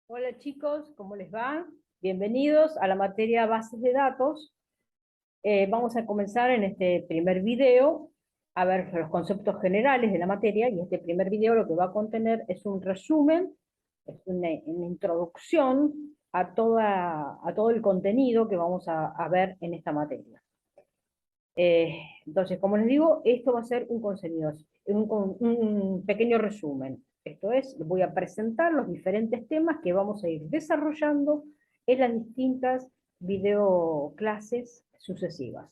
Hola chicos, ¿cómo les va? Bienvenidos a la materia bases de datos. Vamos a comenzar en este primer video a ver los conceptos generales de la materia, y este primer video lo que va a contener es un resumen, es una introducción a todo el contenido que vamos a ver en esta materia. Entonces, como les digo, esto va a ser un pequeño resumen. Esto es, voy a presentar los diferentes temas que vamos a ir desarrollando en las distintas videoclases sucesivas.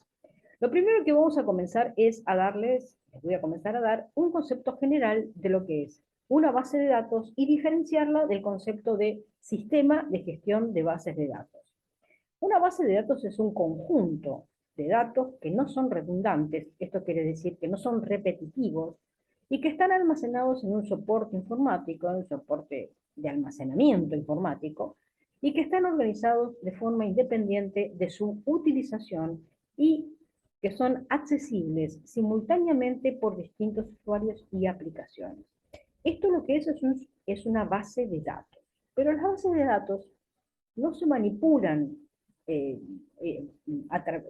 Lo primero que vamos a comenzar es les voy a comenzar a dar un concepto general de lo que es una base de datos y diferenciarla del concepto de sistema de gestión de bases de datos. Una base de datos es un conjunto de datos que no son redundantes, esto quiere decir que no son repetitivos, y que están almacenados en un soporte informático, en un soporte de almacenamiento informático, y que están organizados de forma independiente de su utilización y que son accesibles simultáneamente por distintos usuarios y aplicaciones. Esto lo que es una base de datos, pero las bases de datos no se manipulan eh, eh,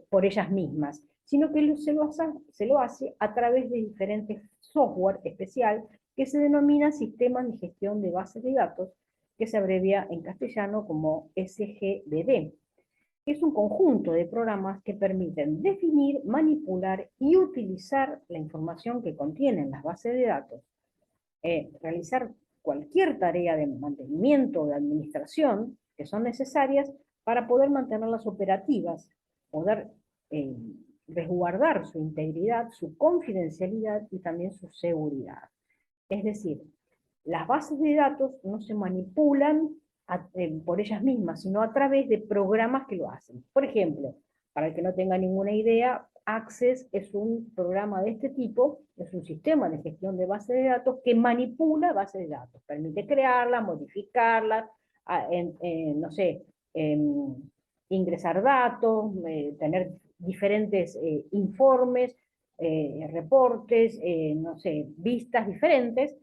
por ellas mismas, sino que se lo hace a través de diferentes software especial que se denomina sistemas de gestión de bases de datos, que se abrevia en castellano como SGBD. Es un conjunto de programas que permiten definir, manipular y utilizar la información que contienen las bases de datos, realizar cualquier tarea de mantenimiento o de administración que son necesarias para poder mantenerlas operativas, poder eh, resguardar su integridad, su confidencialidad y también su seguridad. Es decir, las bases de datos no se manipulan por ellas mismas, sino a través de programas que lo hacen. Por ejemplo, para el que no tenga ninguna idea, Access es un programa de este tipo, es un sistema de gestión de bases de datos que manipula bases de datos, permite crearlas, modificarlas, no sé, ingresar datos, tener diferentes informes, reportes, no sé, vistas diferentes.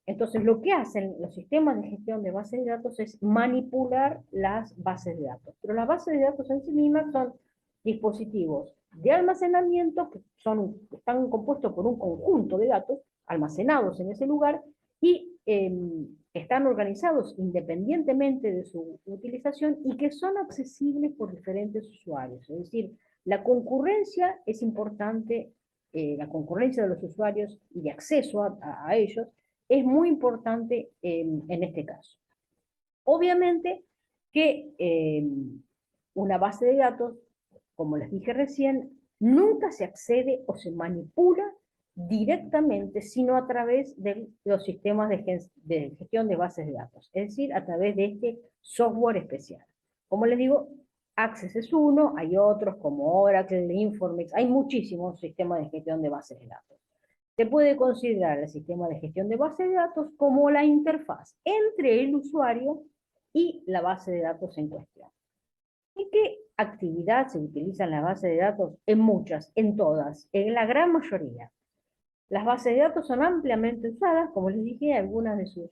Entonces, lo que hacen los sistemas de gestión de bases de datos es manipular las bases de datos. Pero las bases de datos en sí mismas son dispositivos de almacenamiento que están compuestos por un conjunto de datos almacenados en ese lugar y están organizados independientemente de su utilización y que son accesibles por diferentes usuarios. Es decir, la concurrencia es importante, la concurrencia de los usuarios y de acceso a ellos es muy importante en este caso. Obviamente que una base de datos, como les dije recién, nunca se accede o se manipula directamente, sino a través de los sistemas de gestión de bases de datos, es decir, a través de este software especial. Como les digo, Access es uno, hay otros como Oracle, Informix, hay muchísimos sistemas de gestión de bases de datos. Se puede considerar el sistema de gestión de base de datos como la interfaz entre el usuario y la base de datos en cuestión. ¿En qué actividad se utilizan las bases de datos? En muchas, en todas, en la gran mayoría. Las bases de datos son ampliamente usadas, como les dije, algunas de sus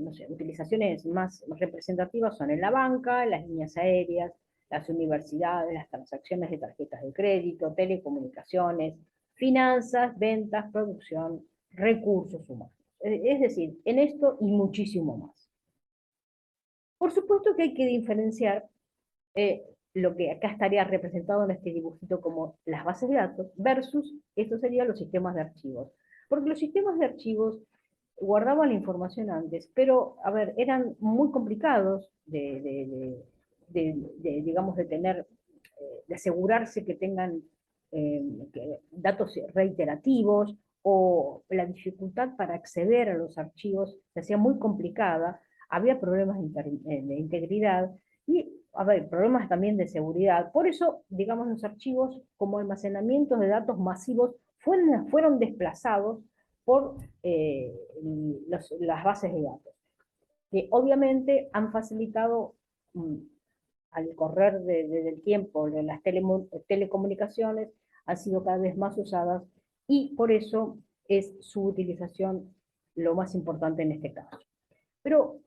no sé, utilizaciones más representativas son en la banca, en las líneas aéreas, las universidades, las transacciones de tarjetas de crédito, telecomunicaciones, finanzas, ventas, producción, recursos humanos. Es decir, en esto y muchísimo más. Por supuesto que hay que diferenciar lo que acá estaría representado en este dibujito como las bases de datos versus, estos serían los sistemas de archivos. Porque los sistemas de archivos guardaban la información antes, pero, a ver, eran muy complicados digamos, de tener, de asegurarse que tengan datos reiterativos, o la dificultad para acceder a los archivos se hacía muy complicada, había problemas de integridad y, a ver, problemas también de seguridad. Por eso, digamos, los archivos como almacenamientos de datos masivos fueron desplazados por las bases de datos, que obviamente han facilitado al correr del tiempo de las telecomunicaciones, han sido cada vez más usadas y por eso es su utilización lo más importante en este caso. Pero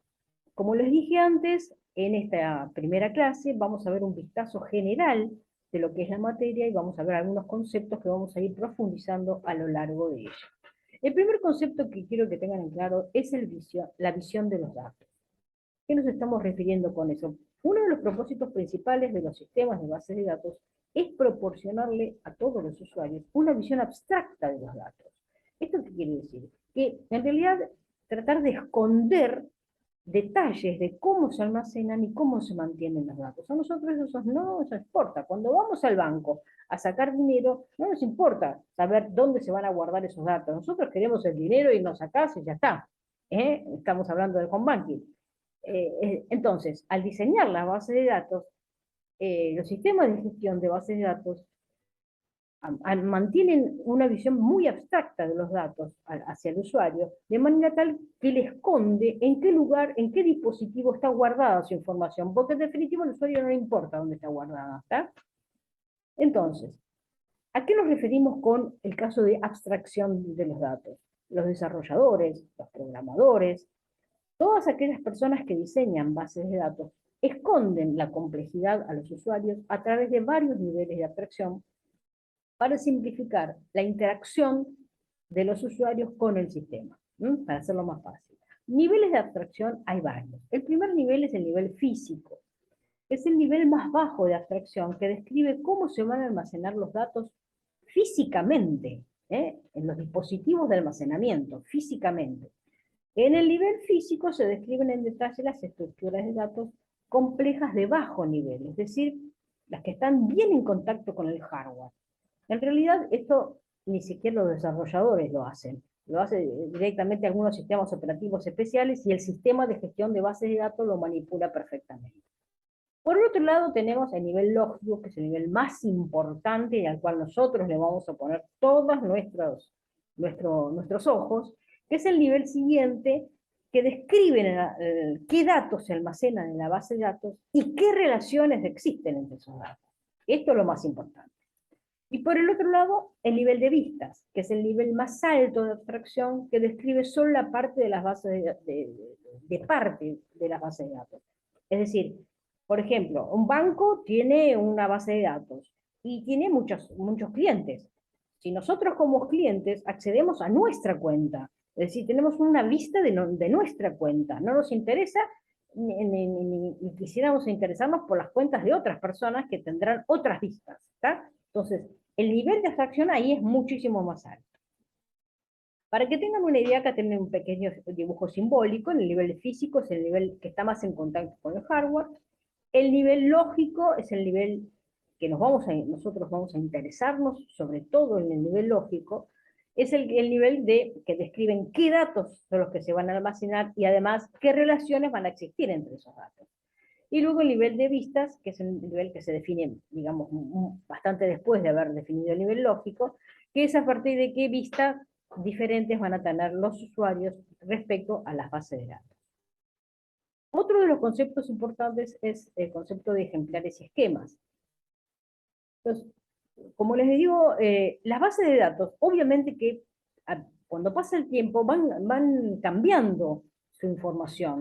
Como les dije antes, en esta primera clase vamos a ver un vistazo general de lo que es la materia y vamos a ver algunos conceptos que vamos a ir profundizando a lo largo de ella. El primer concepto que quiero que tengan en claro es la visión de los datos. ¿Qué nos estamos refiriendo con eso? Uno de los propósitos principales de los sistemas de bases de datos es proporcionarle a todos los usuarios una visión abstracta de los datos. ¿Esto qué quiere decir? Que en realidad tratar de esconder detalles de cómo se almacenan y cómo se mantienen los datos. A nosotros eso no nos importa. Cuando vamos al banco a sacar dinero, no nos importa saber dónde se van a guardar esos datos. Nosotros queremos el dinero y nos sacás y ya está. Estamos hablando del home banking. Entonces, al diseñar las bases de datos, los sistemas de gestión de bases de datos mantienen una visión muy abstracta de los datos hacia el usuario, de manera tal que le esconde en qué lugar, en qué dispositivo está guardada su información, porque en definitiva al usuario no le importa dónde está guardada, ¿está? Entonces, ¿a qué nos referimos con el caso de abstracción de los datos? Los desarrolladores, los programadores, todas aquellas personas que diseñan bases de datos esconden la complejidad a los usuarios a través de varios niveles de abstracción para simplificar la interacción de los usuarios con el sistema, para hacerlo más fácil. Niveles de abstracción hay varios. El primer nivel es el nivel físico. Es el nivel más bajo de abstracción que describe cómo se van a almacenar los datos físicamente, en los dispositivos de almacenamiento, físicamente. En el nivel físico se describen en detalle las estructuras de datos complejas de bajo nivel, es decir, las que están bien en contacto con el hardware. En realidad, esto ni siquiera los desarrolladores lo hacen directamente algunos sistemas operativos especiales y el sistema de gestión de bases de datos lo manipula perfectamente. Por el otro lado, tenemos el nivel lógico, que es el nivel más importante y al cual nosotros le vamos a poner todos nuestros ojos, que es el nivel siguiente, que describe qué datos se almacenan en la base de datos y qué relaciones existen entre esos datos. Esto es lo más importante. Y por el otro lado, el nivel de vistas, que es el nivel más alto de abstracción, que describe solo la parte de las bases de parte de las bases de datos. Es decir, por ejemplo, un banco tiene una base de datos y tiene muchos clientes. Si nosotros como clientes accedemos a nuestra cuenta, es decir, tenemos una vista de nuestra cuenta, no nos interesa ni quisiéramos interesarnos por las cuentas de otras personas que tendrán otras vistas, ¿está? Entonces, el nivel de abstracción ahí es muchísimo más alto. Para que tengan una idea, acá tienen un pequeño dibujo simbólico. En el nivel físico es el nivel que está más en contacto con el hardware. El nivel lógico es el nivel que nosotros vamos a interesarnos, sobre todo en el nivel lógico, es el nivel que describen qué datos son los que se van a almacenar y además qué relaciones van a existir entre esos datos. Y luego el nivel de vistas, que es el nivel que se define, digamos, bastante después de haber definido el nivel lógico, que es a partir de qué vistas diferentes van a tener los usuarios respecto a las bases de datos. Otro de los conceptos importantes es el concepto de ejemplares y esquemas. Entonces, como les digo, las bases de datos, obviamente que cuando pasa el tiempo van cambiando su información,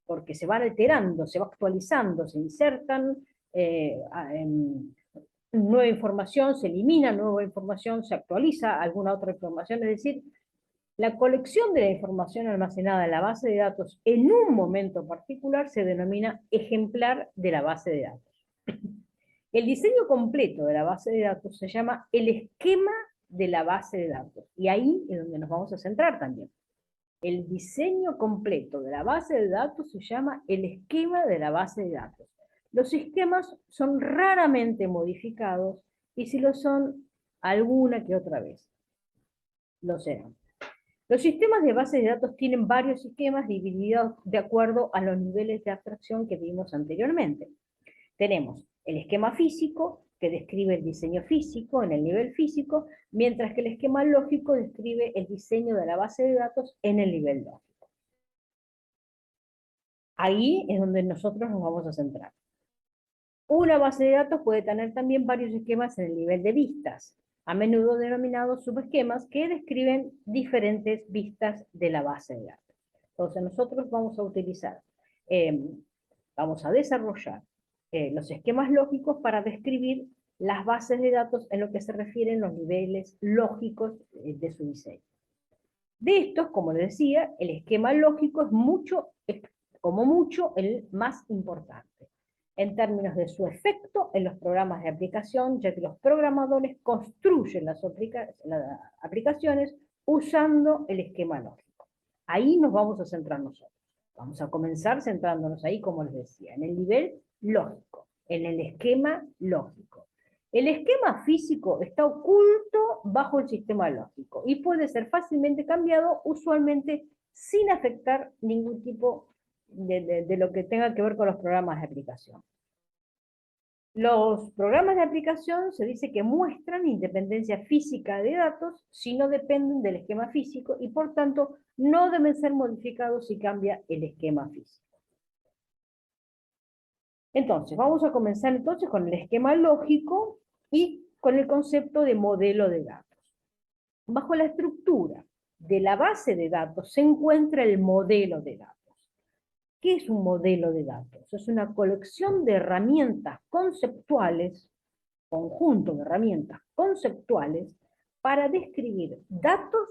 porque se van alterando, se va actualizando, se insertan nueva información, se elimina nueva información, se actualiza alguna otra información, es decir, la colección de la información almacenada en la base de datos en un momento particular se denomina ejemplar de la base de datos. El diseño completo de la base de datos se llama el esquema de la base de datos, y ahí es donde nos vamos a centrar también. El diseño completo de la base de datos se llama el esquema de la base de datos. Los esquemas son raramente modificados y si lo son, alguna que otra vez lo serán. Los sistemas de base de datos tienen varios esquemas divididos de acuerdo a los niveles de abstracción que vimos anteriormente. Tenemos el esquema físico, que describe el diseño físico en el nivel físico, mientras que el esquema lógico describe el diseño de la base de datos en el nivel lógico. Ahí es donde nosotros nos vamos a centrar. Una base de datos puede tener también varios esquemas en el nivel de vistas, a menudo denominados subesquemas, que describen diferentes vistas de la base de datos. Entonces nosotros vamos a utilizar eh, vamos a desarrollar los esquemas lógicos para describir las bases de datos en lo que se refieren los niveles lógicos de su diseño. De estos, como les decía, el esquema lógico es como mucho el más importante, en términos de su efecto en los programas de aplicación, ya que los programadores construyen las aplicaciones usando el esquema lógico. Ahí nos vamos a centrar nosotros. Vamos a comenzar centrándonos ahí, como les decía, en el nivel lógico, en el esquema lógico. El esquema físico está oculto bajo el sistema lógico y puede ser fácilmente cambiado, usualmente sin afectar ningún tipo de lo que tenga que ver con los programas de aplicación. Los programas de aplicación se dice que muestran independencia física de datos si no dependen del esquema físico y por tanto no deben ser modificados si cambia el esquema físico. Entonces, vamos a comenzar entonces con el esquema lógico y con el concepto de modelo de datos. Bajo la estructura de la base de datos se encuentra el modelo de datos. ¿Qué es un modelo de datos? Es una colección de herramientas conceptuales, conjunto de herramientas conceptuales, para describir datos,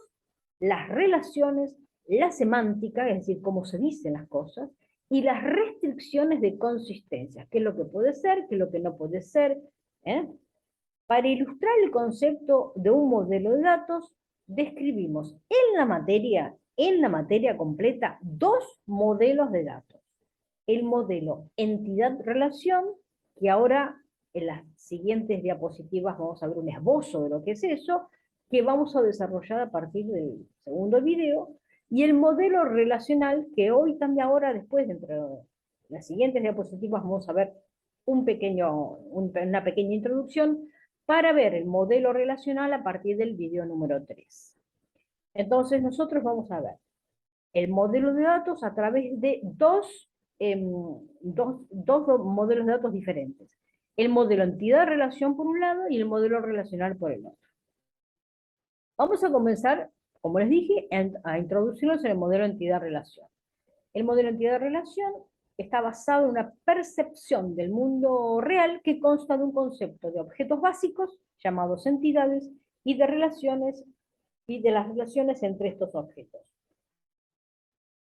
las relaciones, la semántica, es decir, cómo se dicen las cosas, y las restricciones de consistencia, qué es lo que puede ser, qué es lo que no puede ser. Para ilustrar el concepto de un modelo de datos, describimos en la materia completa, dos modelos de datos. El modelo entidad-relación, que ahora en las siguientes diapositivas vamos a ver un esbozo de lo que es eso, que vamos a desarrollar a partir del segundo video, y el modelo relacional, que hoy también ahora, después, dentro de las siguientes diapositivas, vamos a ver una pequeña introducción para ver el modelo relacional a partir del video número 3. Entonces nosotros vamos a ver el modelo de datos a través de dos modelos de datos diferentes. El modelo entidad-relación por un lado y el modelo relacional por el otro. Vamos a comenzar, como les dije, a introducirnos en el modelo entidad-relación. El modelo entidad-relación está basado en una percepción del mundo real que consta de un concepto de objetos básicos, llamados entidades, y de relaciones, y de las relaciones entre estos objetos.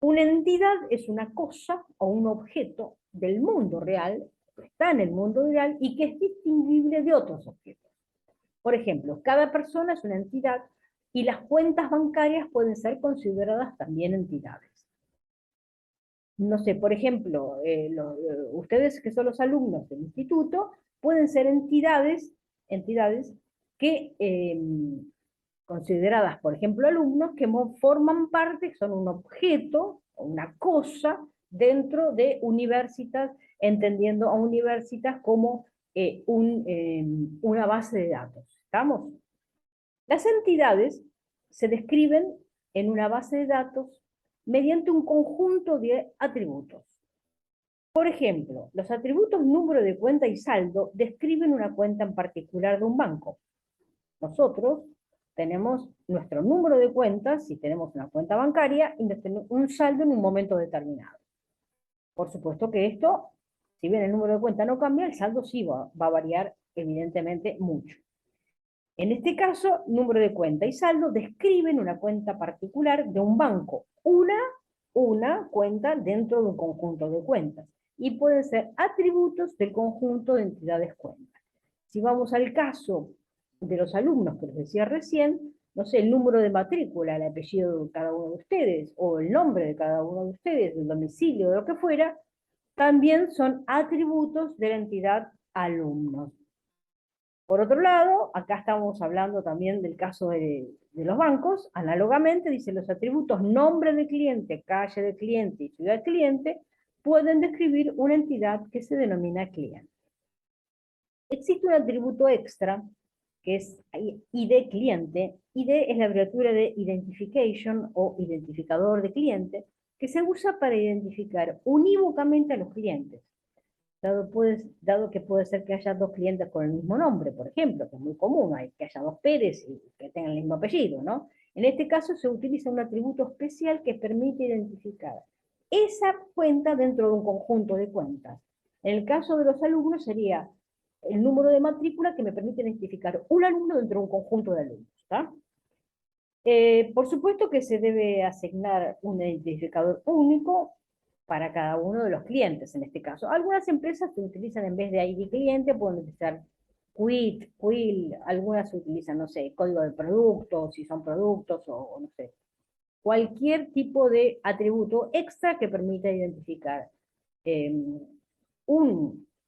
Una entidad es una cosa o un objeto del mundo real, que está en el mundo real y que es distinguible de otros objetos. Por ejemplo, cada persona es una entidad y las cuentas bancarias pueden ser consideradas también entidades. No sé, por ejemplo, ustedes que son los alumnos del instituto pueden ser entidades que consideradas, por ejemplo, alumnos que forman parte, son un objeto o una cosa dentro de universitas, entendiendo a universitas como una base de datos. ¿Estamos? Las entidades se describen en una base de datos mediante un conjunto de atributos. Por ejemplo, los atributos número de cuenta y saldo describen una cuenta en particular de un banco. Nosotros tenemos nuestro número de cuentas, si tenemos una cuenta bancaria, y un saldo en un momento determinado. Por supuesto que esto, si bien el número de cuenta no cambia, el saldo sí va a variar evidentemente mucho. En este caso, número de cuenta y saldo describen una cuenta particular de un banco, una cuenta dentro de un conjunto de cuentas, y pueden ser atributos del conjunto de entidades cuentas. Si vamos al caso de los alumnos que les decía recién, no sé, el número de matrícula, el apellido de cada uno de ustedes, o el nombre de cada uno de ustedes, el domicilio, de lo que fuera, también son atributos de la entidad alumnos. Por otro lado, acá estamos hablando también del caso de los bancos, análogamente, dice los atributos nombre de cliente, calle de cliente y ciudad de cliente, pueden describir una entidad que se denomina cliente. Existe un atributo extra, que es ID cliente. ID es la abreviatura de Identification o identificador de cliente, que se usa para identificar unívocamente a los clientes. Dado que puede ser que haya dos clientes con el mismo nombre, por ejemplo, que es muy común, hay que haya dos Pérez y que tengan el mismo apellido, ¿no? En este caso se utiliza un atributo especial que permite identificar esa cuenta dentro de un conjunto de cuentas. En el caso de los alumnos sería el número de matrícula que me permite identificar un alumno dentro de un conjunto de alumnos. ¿Está? Por supuesto que se debe asignar un identificador único para cada uno de los clientes, en este caso. Algunas empresas que utilizan en vez de ID cliente, pueden utilizar QUIT, QUIL, algunas utilizan, no sé, código de producto, si son productos o no sé, cualquier tipo de atributo extra que permita identificar eh,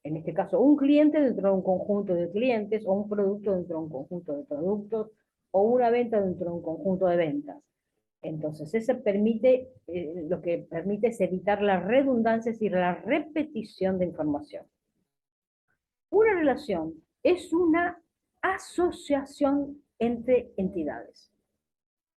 en este caso, un cliente dentro de un conjunto de clientes, o un producto dentro de un conjunto de productos, o una venta dentro de un conjunto de ventas. Entonces, eso permite, lo que permite es evitar las redundancias y la repetición de información. Una relación es una asociación entre entidades.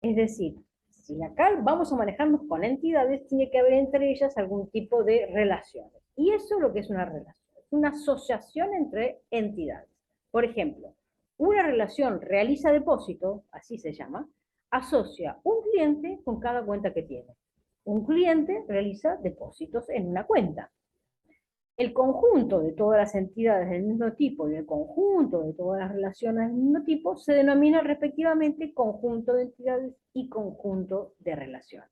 Es decir, si acá vamos a manejarnos con entidades, tiene que haber entre ellas algún tipo de relaciones. Y eso es lo que es una relación. Es una asociación entre entidades. Por ejemplo, una relación realiza depósito, así se llama, asocia un cliente con cada cuenta que tiene. Un cliente realiza depósitos en una cuenta. El conjunto de todas las entidades del mismo tipo y el conjunto de todas las relaciones del mismo tipo se denomina respectivamente conjunto de entidades y conjunto de relaciones.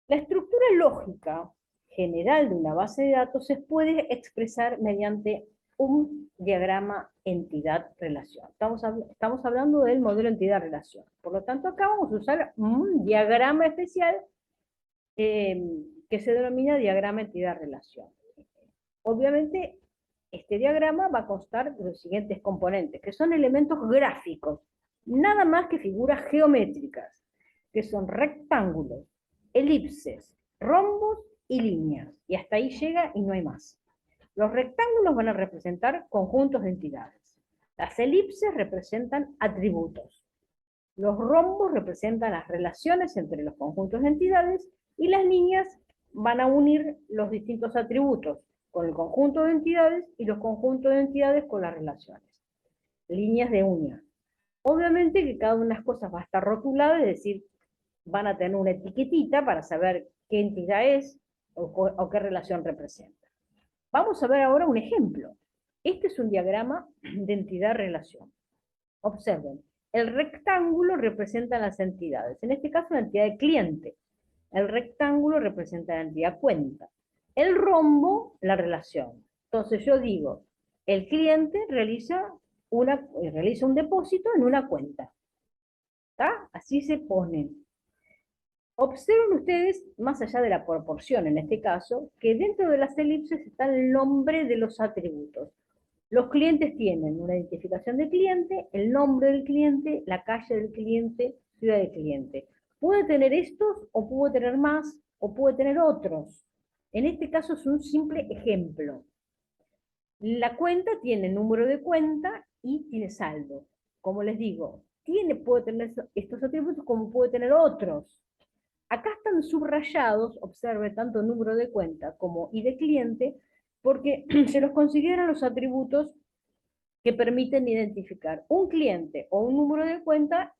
La estructura lógica general de una base de datos se puede expresar mediante un diagrama entidad-relación. Estamos hablando del modelo entidad-relación. Por lo tanto, acá vamos a usar un diagrama especial que se denomina diagrama entidad-relación. Obviamente, este diagrama va a constar de los siguientes componentes, que son elementos gráficos, nada más que figuras geométricas, que son rectángulos, elipses, rombos y líneas. Y hasta ahí llega y no hay más. Los rectángulos van a representar conjuntos de entidades. Las elipses representan atributos. Los rombos representan las relaciones entre los conjuntos de entidades y las líneas van a unir los distintos atributos con el conjunto de entidades y los conjuntos de entidades con las relaciones. Líneas de unión. Obviamente que cada una de las cosas va a estar rotulada, es decir, van a tener una etiquetita para saber qué entidad es o qué relación representa. Vamos a ver ahora un ejemplo. Este es un diagrama de entidad-relación. Observen, el rectángulo representa las entidades, en este caso la entidad de cliente. El rectángulo representa la entidad cuenta. El rombo, la relación. Entonces yo digo, el cliente realiza un depósito en una cuenta. ¿Está? Así se ponen. Observen ustedes, más allá de la proporción en este caso, que dentro de las elipses está el nombre de los atributos. Los clientes tienen una identificación de cliente, el nombre del cliente, la calle del cliente, ciudad del cliente. Puede tener estos, o puede tener más, o puede tener otros. En este caso es un simple ejemplo. La cuenta tiene número de cuenta y tiene saldo. Como les digo, puede tener estos atributos como puede tener otros. Acá están subrayados, observe, tanto número de cuenta como y de cliente, porque se los consideran los atributos que permiten identificar un cliente o un número de cuenta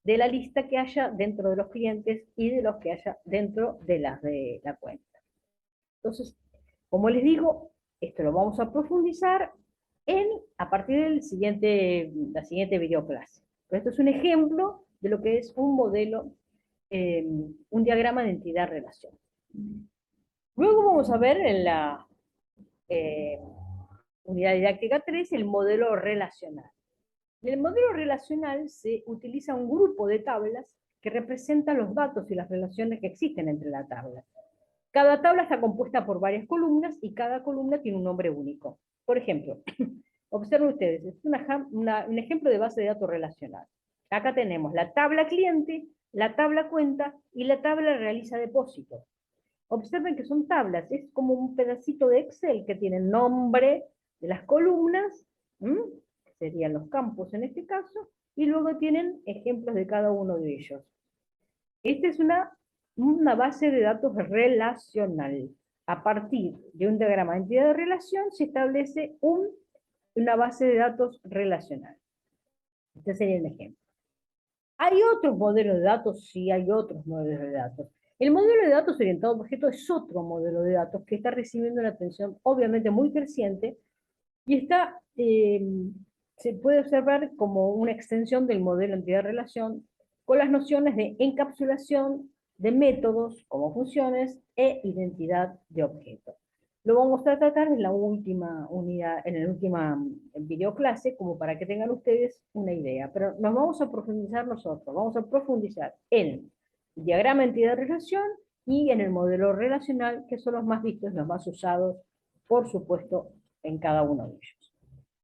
de la lista que haya dentro de los clientes y de los que haya dentro de las de la cuenta. Entonces, como les digo, esto lo vamos a profundizar a partir de la siguiente videoclase. Pero esto es un ejemplo de lo que es un modelo, un diagrama de entidad-relación. Luego vamos a ver en la unidad didáctica 3 el modelo relacional. En el modelo relacional se utiliza un grupo de tablas que representan los datos y las relaciones que existen entre las tablas. Cada tabla está compuesta por varias columnas y cada columna tiene un nombre único. Por ejemplo, observen ustedes, es un ejemplo de base de datos relacional. Acá tenemos la tabla cliente, la tabla cuenta y la tabla realiza depósito. Observen que son tablas, es como un pedacito de Excel que tiene el nombre de las columnas, que serían los campos en este caso, y luego tienen ejemplos de cada uno de ellos. Esta es una base de datos relacional. A partir de un diagrama de entidad de relación se establece una base de datos relacional. Este sería el ejemplo. ¿Hay otros modelos de datos? Sí, hay otros modelos de datos. El modelo de datos orientado a objetos es otro modelo de datos que está recibiendo una atención obviamente muy creciente y está, se puede observar como una extensión del modelo entidad-relación con las nociones de encapsulación, de métodos como funciones e identidad de objeto. Lo vamos a tratar en la última unidad, en la última videoclase, como para que tengan ustedes una idea. Pero nos vamos a profundizar nosotros, vamos a profundizar en el diagrama entidad-relación y en el modelo relacional, que son los más vistos, los más usados, por supuesto, en cada uno de ellos.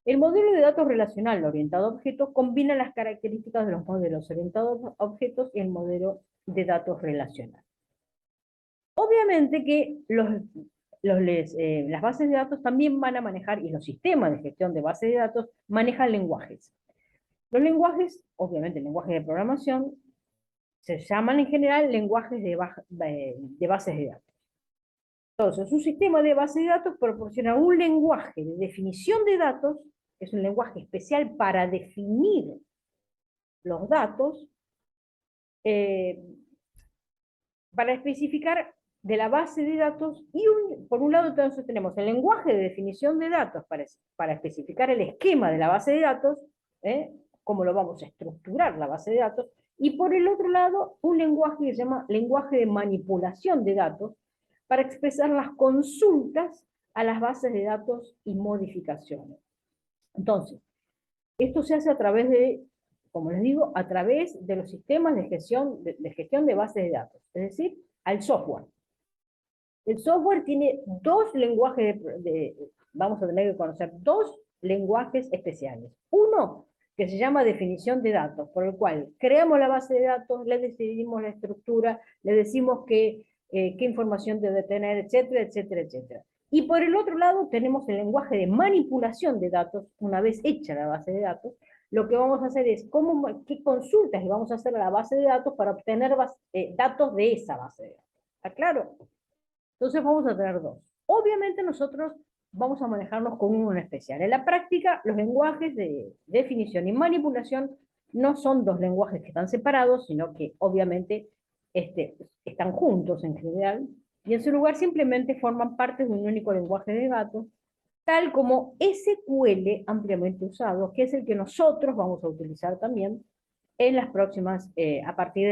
El modelo de datos relacional orientado a objetos combina las características de los modelos orientados a objetos y el modelo de datos relacional. Obviamente que las bases de datos también van a manejar, y los sistemas de gestión de bases de datos manejan lenguajes. Los lenguajes, obviamente el lenguaje de programación, se llaman en general lenguajes de bases de datos. Entonces, un sistema de base de datos proporciona un lenguaje de definición de datos, que es un lenguaje especial para definir los datos, eh, para especificar de la base de datos, y por un lado entonces tenemos el lenguaje de definición de datos para especificar el esquema de la base de datos, cómo lo vamos a estructurar la base de datos, y por el otro lado un lenguaje que se llama lenguaje de manipulación de datos, para expresar las consultas a las bases de datos y modificaciones. Entonces, esto se hace a través de, como les digo, a través de los sistemas de gestión de bases de datos, es decir, al software. El software tiene dos lenguajes, vamos a tener que conocer dos lenguajes especiales. Uno, que se llama definición de datos, por el cual creamos la base de datos, le decidimos la estructura, le decimos qué información debe tener, etcétera, etcétera, etcétera. Y por el otro lado tenemos el lenguaje de manipulación de datos, una vez hecha la base de datos, lo que vamos a hacer es qué consultas le vamos a hacer a la base de datos para obtener datos de esa base de datos. ¿Está claro? Entonces vamos a tener dos. Obviamente nosotros vamos a manejarnos con uno en especial. En la práctica, los lenguajes de definición y manipulación no son dos lenguajes que están separados, sino que obviamente están juntos en general, y en su lugar simplemente forman parte de un único lenguaje de datos, tal como SQL ampliamente usado, que es el que nosotros vamos a utilizar también en las próximas, a partir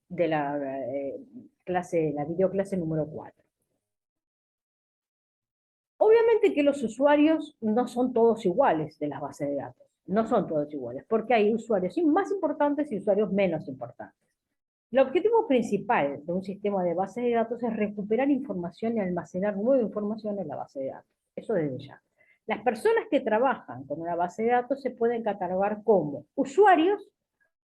de la videoclase número 4. Obviamente que los usuarios no son todos iguales de las bases de datos, no son todos iguales, porque hay usuarios más importantes y usuarios menos importantes. El objetivo principal de un sistema de bases de datos es recuperar información y almacenar nueva información en la base de datos. Eso desde ya. Las personas que trabajan con una base de datos se pueden catalogar como usuarios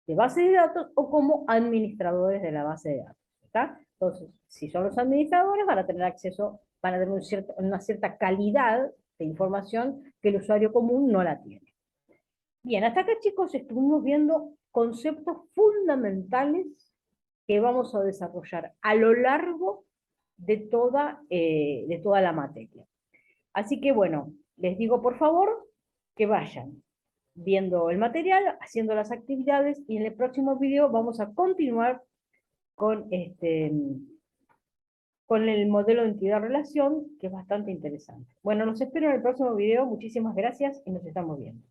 de base de datos o como administradores de la base de datos. ¿Está? Entonces, si son los administradores, van a tener acceso, van a tener una cierta calidad de información que el usuario común no la tiene. Bien, hasta acá, chicos, estuvimos viendo conceptos fundamentales que vamos a desarrollar a lo largo de toda la materia. Así que, bueno, les digo, por favor, que vayan viendo el material, haciendo las actividades, y en el próximo video vamos a continuar con, con el modelo de entidad-relación, que es bastante interesante. Bueno, los espero en el próximo video. Muchísimas gracias y nos estamos viendo.